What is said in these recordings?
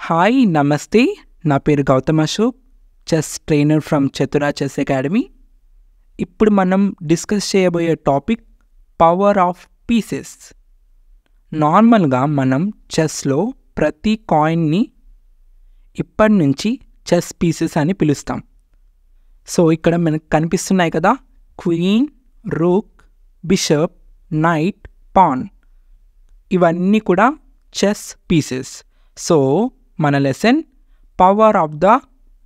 Hi నమస్తే. నా పేరు Gautam Ashok, chess trainer from Chatura chess academy. ఇప్పుడు మనం డిస్కస్ చేయబోయే టాపిక్ పవర్ ఆఫ్ పీసెస్. నార్మల్గా మనం చెస్లో ప్రతి కాయిన్ని ఇప్పటి నుంచి చెస్ పీసెస్ అని పిలుస్తాం. సో ఇక్కడ మనకు కనిపిస్తున్నాయి కదా, queen, rook, bishop, night, pan, ఇవన్నీ కూడా చెస్ పీసెస్. సో మన lesson power of the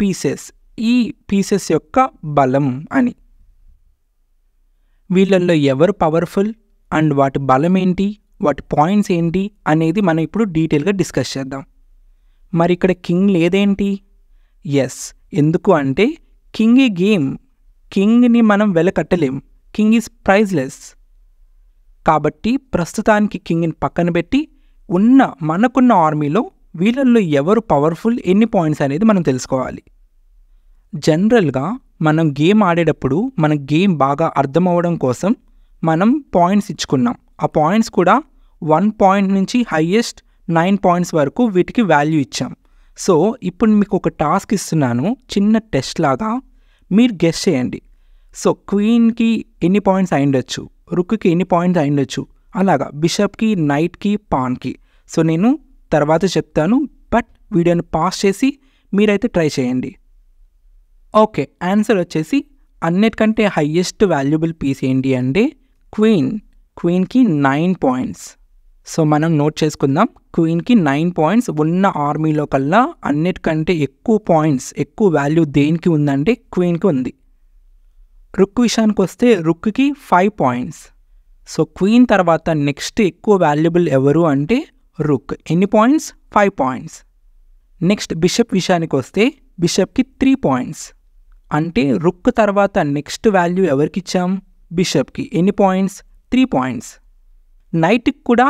pieces, ఈ పీసెస్ యొక్క బలం అని. వీళ్ళల్లో ఎవరు పవర్ఫుల్ అండ్ వాటి బలం ఏంటి, వాటి పాయింట్స్ ఏంటి అనేది మనం ఇప్పుడు డీటెయిల్గా డిస్కస్ చేద్దాం. మరి ఇక్కడ కింగ్ లేదేంటి? ఎస్, ఎందుకు అంటే కింగ్ ఈ గేమ్, కింగ్ని మనం వెలకట్టలేం, కింగ్ ఈజ్ ప్రైజ్లెస్. కాబట్టి ప్రస్తుతానికి కింగ్ని పక్కన పెట్టి మనకున్న ఆర్మీలో వీళ్ళల్లో ఎవరు పవర్ఫుల్, ఎన్ని పాయింట్స్ అనేది మనం తెలుసుకోవాలి. జనరల్గా మనం గేమ్ ఆడేటప్పుడు మన గేమ్ బాగా అర్థం అవ్వడం కోసం మనం పాయింట్స్ ఇచ్చుకున్నాం. ఆ పాయింట్స్ కూడా 1 పాయింట్ నుంచి హైయెస్ట్ 9 పాయింట్స్ వరకు వీటికి వాల్యూ ఇచ్చాం. సో ఇప్పుడు మీకు ఒక టాస్క్ ఇస్తున్నాను, చిన్న టెస్ట్ లాగా. మీరు గెస్ చేయండి. సో క్వీన్కి ఎన్ని పాయింట్స్ అయిండొచ్చు, రుక్కి ఎన్ని పాయింట్స్ అయిండొచ్చు, అలాగా బిషప్కి, నైట్కి, పాన్కి. సో నేను తర్వాత చెప్తాను, బట్ వీడియోని పాస్ చేసి మీరైతే ట్రై చేయండి. ఓకే, ఆన్సర్ వచ్చేసి అన్నిటికంటే హయ్యెస్ట్ వాల్యుబుల్ పీస్ ఏంటి అంటే క్వీన్కి 9 పాయింట్స్. సో మనం నోట్ చేసుకుందాం, క్వీన్కి 9 పాయింట్స్. ఉన్న ఆర్మీలో కల్లా అన్నిటికంటే ఎక్కువ పాయింట్స్, ఎక్కువ వాల్యూ దేనికి ఉందంటే క్వీన్కి ఉంది. రుక్ విషయానికి వస్తే రుక్కి 5 పాయింట్స్. సో క్వీన్ తర్వాత నెక్స్ట్ ఎక్కువ వాల్యుబుల్ ఎవరు అంటే రుక్. ఎన్ని పాయింట్స్? 5 పాయింట్స్. నెక్స్ట్ బిషప్ విషయానికి వస్తే బిషప్కి 3 పాయింట్స్. అంటే రుక్ తర్వాత నెక్స్ట్ వాల్యూ ఎవరికి ఇచ్చాం? బిషప్కి. ఎన్ని పాయింట్స్? 3 పాయింట్స్. నైట్కి కూడా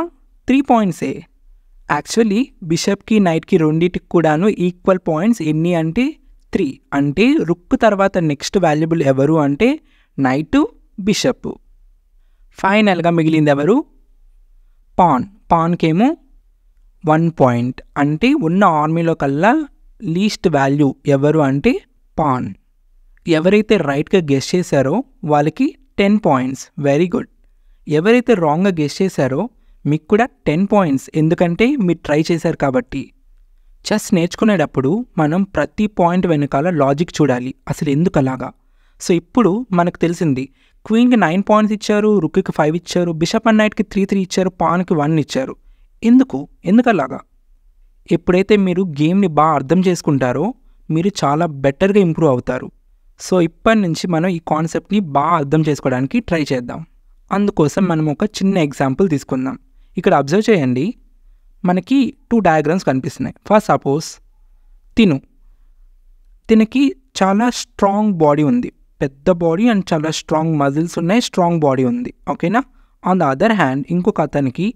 3 పాయింట్సే. యాక్చువల్లీ బిషప్కి, నైట్కి రెండింటికి కూడాను ఈక్వల్ పాయింట్స్. ఎన్ని అంటే 3. అంటే రుక్ తర్వాత నెక్స్ట్ వాల్యుబుల్ ఎవరు అంటే నైట్, బిషప్. ఫైనల్గా మిగిలింది ఎవరు? పాన్కేమో 1 పాయింట్. అంటే ఉన్న ఆర్మీలో కల్లా లీస్ట్ వాల్యూ ఎవరు అంటే పాన్. ఎవరైతే రైట్గా గెస్ చేశారో వాళ్ళకి 10 పాయింట్స్. Very good. ఎవరైతే రాంగ్గా గెస్ చేశారో మీకు కూడా 10 పాయింట్స్, ఎందుకంటే మీరు ట్రై చేశారు కాబట్టి. చెస్ నేర్చుకునేటప్పుడు మనం ప్రతి పాయింట్ వెనకాల లాజిక్ చూడాలి, అసలు ఎందుకు అలాగా. సో ఇప్పుడు మనకు తెలిసింది, క్వీన్కి 9 పాయింట్స్ ఇచ్చారు, రుక్కి 5 ఇచ్చారు, బిషప్ అండ్ నైట్కి 3 ఇచ్చారు, పాన్కి 1 ఇచ్చారు. ఎందుకు అలాగా? ఎప్పుడైతే మీరు గేమ్ని బాగా అర్థం చేసుకుంటారో మీరు చాలా బెటర్గా ఇంప్రూవ్ అవుతారు. సో ఇప్పటి నుంచి మనం ఈ కాన్సెప్ట్ని బాగా అర్థం చేసుకోవడానికి ట్రై చేద్దాం. అందుకోసం మనం ఒక చిన్న ఎగ్జాంపుల్ తీసుకుందాం. ఇక్కడ అబ్జర్వ్ చేయండి, మనకి 2 డయాగ్రామ్స్ కనిపిస్తున్నాయి. ఫస్ట్ సపోజ్ తినకి చాలా స్ట్రాంగ్ బాడీ ఉంది, పెద్ద బాడీ అండ్ చాలా స్ట్రాంగ్ మజిల్స్ ఉన్నాయి, స్ట్రాంగ్ బాడీ ఉంది, ఓకేనా. ఆన్ ద అదర్ హ్యాండ్ ఇంకొక అతనికి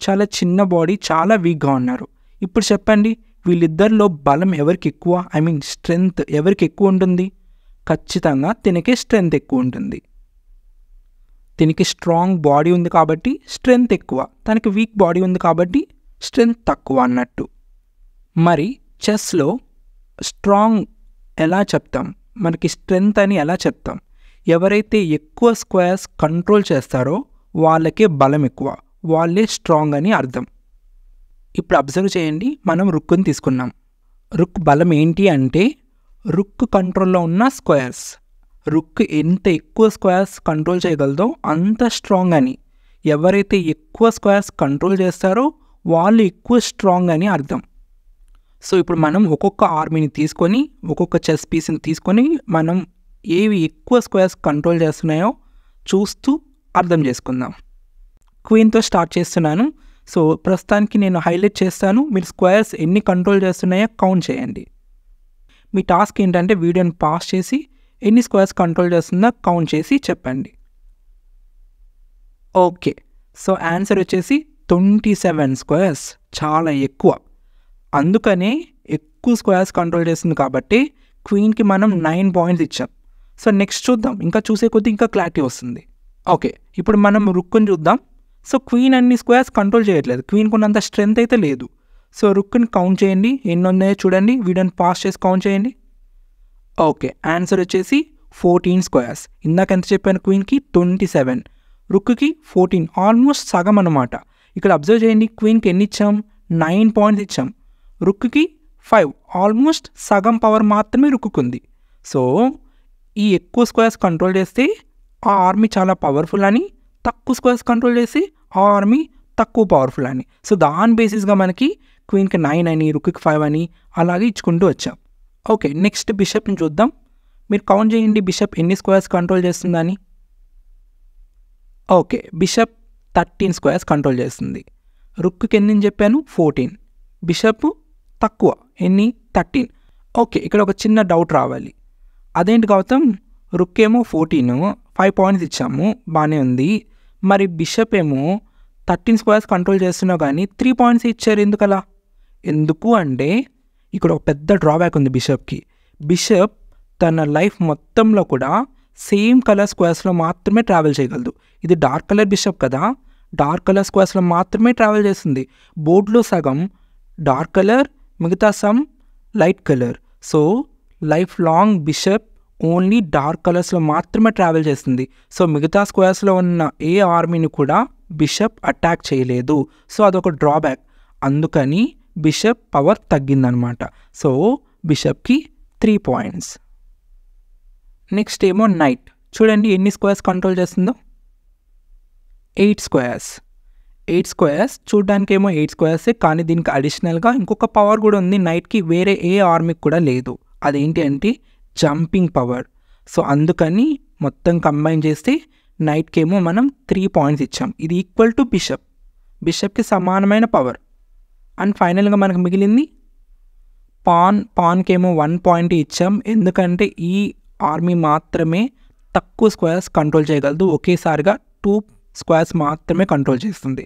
చాలా చిన్న బాడీ, చాలా వీక్గా ఉన్నారు. ఇప్పుడు చెప్పండి, వీళ్ళిద్దరిలో బలం ఎవరికి ఎక్కువ, స్ట్రెంగ్త్ ఎవరికి ఎక్కువ ఉంటుంది? ఖచ్చితంగా తినకే స్ట్రెంగ్త్ ఎక్కువ ఉంటుంది. తినకి స్ట్రాంగ్ బాడీ ఉంది కాబట్టి స్ట్రెంగ్త్ ఎక్కువ, తనకి వీక్ బాడీ ఉంది కాబట్టి స్ట్రెంగ్త్ తక్కువ అన్నట్టు. మరి చెస్లో స్ట్రాంగ్ ఎలా చెప్తాం, మనకి స్ట్రెంగ్త్ అని ఎలా చెప్తాం? ఎవరైతే ఎక్కువ స్క్వేర్స్ కంట్రోల్ చేస్తారో వాళ్ళకే బలం ఎక్కువ, వాళ్ళే స్ట్రాంగ్ అని అర్థం. ఇప్పుడు అబ్జర్వ్ చేయండి, మనం రుక్కుని తీసుకున్నాం. రుక్ బలం ఏంటి అంటే రుక్ కంట్రోల్లో ఉన్న స్క్వేర్స్. రుక్ ఎంత ఎక్కువ స్క్వేర్స్ కంట్రోల్ చేయగలదో అంత స్ట్రాంగ్ అని. ఎవరైతే ఎక్కువ స్క్వేర్స్ కంట్రోల్ చేస్తారో వాళ్ళు ఎక్కువ స్ట్రాంగ్ అని అర్థం. సో ఇప్పుడు మనం ఒక్కొక్క ఆర్మీని తీసుకొని, ఒక్కొక్క చెస్ పీస్ని తీసుకొని మనం ఏవి ఎక్కువ స్క్వేర్స్ కంట్రోల్ చేస్తున్నాయో చూస్తూ అర్థం చేసుకుందాం. క్వీన్తో స్టార్ట్ చేస్తున్నాను. సో ప్రస్తుతానికి నేను హైలైట్ చేస్తాను, మీరు స్క్వేర్స్ ఎన్ని కంట్రోల్ చేస్తున్నాయో కౌంట్ చేయండి. మీ టాస్క్ ఏంటంటే వీడియోని పాస్ చేసి ఎన్ని స్క్వేర్స్ కంట్రోల్ చేస్తుందో కౌంట్ చేసి చెప్పండి. ఓకే, సో ఆన్సర్ వచ్చేసి 27 స్క్వేర్స్, చాలా ఎక్కువ. అందుకనే ఎక్కువ స్క్వేర్స్ కంట్రోల్ చేస్తుంది కాబట్టి క్వీన్కి మనం 9 పాయింట్స్ ఇచ్చాం. సో నెక్స్ట్ చూద్దాం, ఇంకా చూసే కొద్దీ ఇంకా క్లారిటీ వస్తుంది. ఓకే, ఇప్పుడు మనం రుక్కుని చూద్దాం. సో క్వీన్ అన్ని స్క్వేర్స్ కంట్రోల్ చేయట్లేదు, క్వీన్కి ఉన్నంత స్ట్రెంగ్త్ అయితే లేదు. సో రుక్ని కౌంట్ చేయండి, ఎన్ని ఉన్నాయో చూడండి, వీడియోని పాస్ చేసి కౌంట్ చేయండి. ఓకే, ఆన్సర్ వచ్చేసి 14 స్క్వేర్స్. ఇందాక ఎంత చెప్పాను, క్వీన్కి 27, రుక్కి 14, ఆల్మోస్ట్ సగం అనమాట. ఇక్కడ అబ్జర్వ్ చేయండి, క్వీన్కి ఎన్ని ఇచ్చాం, 9 పాయింట్స్ ఇచ్చాం, రుక్కి 5, ఆల్మోస్ట్ సగం పవర్ మాత్రమే రుక్కుంది. సో ఈ ఎక్కువ స్క్వేర్స్ కంట్రోల్ చేస్తే ఆ ఆర్మీ చాలా పవర్ఫుల్ అని, తక్కువ స్క్వేర్స్ కంట్రోల్ చేసి ఆ ఆర్మీ తక్కువ పవర్ఫుల్ అని. సో దాని బేసిస్గా మనకి క్వీన్కి 9 అని, రుక్కి 5 అని అలాగే ఇచ్చుకుంటూ వచ్చాం. ఓకే, నెక్స్ట్ బిషప్ని చూద్దాం. మీరు కౌంట్ చేయండి బిషప్ ఎన్ని స్క్వేర్స్ కంట్రోల్ చేస్తుందని. ఓకే, బిషప్ 13 స్క్వేర్స్ కంట్రోల్ చేస్తుంది. రుక్కి ఎన్ని చెప్పాను, 14, బిషప్ తక్కువ ఎన్ని, 13. ఓకే, ఇక్కడ ఒక చిన్న డౌట్ రావాలి, అదేంటి గౌతమ్, రుక్ ఏమో 14, 5 పాయింట్స్ ఇచ్చాము, బాగానే ఉంది, మరి బిషప్ ఏమో 13 స్క్వేర్స్ కంట్రోల్ చేస్తున్నావు కానీ 3 పాయింట్స్ ఇచ్చారు, ఎందుకలా? ఎందుకు అంటే ఇక్కడ ఒక పెద్ద డ్రాబ్యాక్ ఉంది బిషప్కి. బిషప్ తన లైఫ్ మొత్తంలో కూడా సేమ్ కలర్ స్క్వేర్స్లో మాత్రమే ట్రావెల్ చేయగలదు. ఇది డార్క్ కలర్ బిషప్ కదా, డార్క్ కలర్ స్క్వేర్స్లో మాత్రమే ట్రావెల్ చేస్తుంది. బోర్డులో సగం డార్క్ కలర్, మిగతా some light colour. So life long bishop only dark కలర్స్లో మాత్రమే ట్రావెల్ చేస్తుంది. సో మిగతా స్క్వేర్స్లో ఉన్న ఏ ఆర్మీని కూడా బిషప్ అటాక్ చేయలేదు. సో అదొక డ్రాబ్యాక్, అందుకని బిషప్ పవర్ తగ్గిందనమాట. సో బిషప్కి 3 పాయింట్స్. నెక్స్ట్ ఏమో నైట్, చూడండి ఎన్ని స్క్వేర్స్ కంట్రోల్ చేస్తుందో, 8 స్క్వేర్స్. 8 స్క్వేర్స్ చూడడానికి ఏమో 8 స్క్వేర్సే, కానీ దీనికి అడిషనల్గా ఇంకొక పవర్ కూడా ఉంది నైట్కి, వేరే ఏ ఆర్మీకి కూడా లేదు. అదేంటి అంటే జంపింగ్ పవర్. సో అందుకని మొత్తం కంబైన్ చేస్తే నైట్కి ఏమో మనం 3 పాయింట్స్ ఇచ్చాం. ఇది ఈక్వల్ టు బిషప్కి సమానమైన పవర్. అండ్ ఫైనల్గా మనకు మిగిలింది పాన్కి ఏమో 1 పాయింట్ ఇచ్చాం, ఎందుకంటే ఈ ఆర్మీ మాత్రమే తక్కువ స్క్వేర్స్ కంట్రోల్ చేయగలదు, ఒకేసారిగా 2 స్క్వేర్స్ మాత్రమే కంట్రోల్ చేస్తుంది.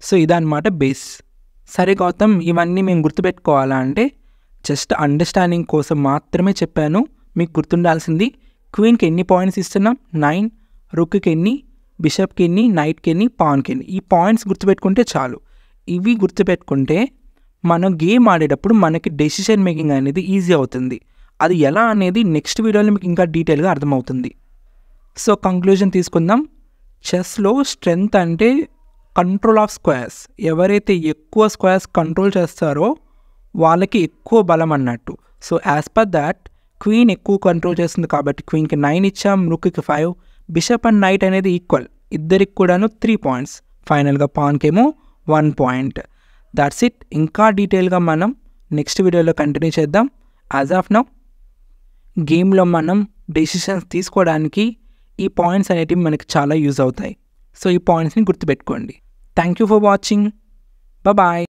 సో ఇదన్నమాట బేస్. సరే గౌతమ్, ఇవన్నీ మేము గుర్తుపెట్టుకోవాలా అంటే జస్ట్ అండర్స్టాండింగ్ కోసం మాత్రమే చెప్పాను. మీకు గుర్తుండాల్సింది క్వీన్కి ఎన్ని పాయింట్స్ ఇస్తున్నాం, 9, రుక్కి ఎన్ని, బిషప్కి ఎన్ని, నైట్కి ఎన్ని, పాన్కి ఎన్ని. ఈ పాయింట్స్ గుర్తుపెట్టుకుంటే చాలు. ఇవి గుర్తుపెట్టుకుంటే మనం గేమ్ ఆడేటప్పుడు మనకి డెసిషన్ మేకింగ్ అనేది ఈజీ అవుతుంది. అది ఎలా అనేది నెక్స్ట్ వీడియోలో మీకు ఇంకా డీటెయిల్గా అర్థమవుతుంది. సో కంక్లూజన్ తీసుకుందాం. చెస్లో స్ట్రెంగ్త్ అంటే కంట్రోల్ ఆఫ్ స్క్వేర్స్. ఎవరైతే ఎక్కువ స్క్వేర్స్ కంట్రోల్ చేస్తారో వాళ్ళకి ఎక్కువ బలం అన్నట్టు. So as per that queen ఎక్కువ కంట్రోల్ చేస్తుంది కాబట్టి క్వీన్కి 9 ఇచ్చాం, రుక్కి 5, బిషప్ అండ్ నైట్ అనేది ఈక్వల్, ఇద్దరికి కూడాను 3 పాయింట్స్, ఫైనల్గా పాన్కేమో 1 పాయింట్. That's it. ఇంకా డీటెయిల్గా మనం నెక్స్ట్ వీడియోలో కంటిన్యూ చేద్దాం. యాజ్ ఆఫ్ నౌ గేమ్లో మనం డెసిషన్స్ తీసుకోవడానికి ఈ పాయింట్స్ అనేటివి మనకి చాలా యూజ్ అవుతాయి. సో ఈ పాయింట్స్ని గుర్తుపెట్టుకోండి. Thank you for watching. Bye.